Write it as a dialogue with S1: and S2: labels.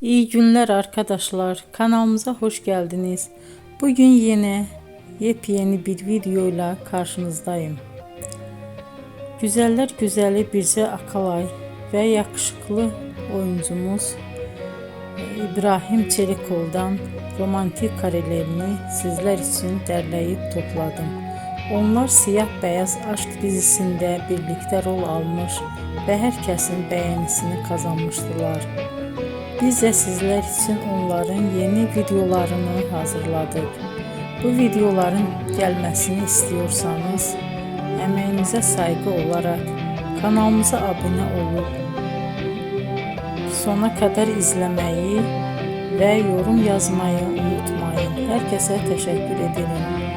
S1: İyi günler arkadaşlar. Kanalımıza hoş geldiniz. Bugün yine yepyeni bir videoyla karşınızdayım. Güzeller güzeli Bircə Akalay ve yakışıklı oyuncumuz İbrahim Çelikov'dan romantik karelerini sizler için derleyip topladım. Onlar Siyah Beyaz Aşk dizisinde birlikte rol almış ve herkesin beğenisini kazanmıştılar. Biz de sizler için onların yeni videolarını hazırladık. Bu videoların gelmesini istiyorsanız emeğinize saygı olarak kanalımıza abone olup sona kadar izlemeyi ve yorum yazmayı unutmayın. Herkese teşekkür ederim.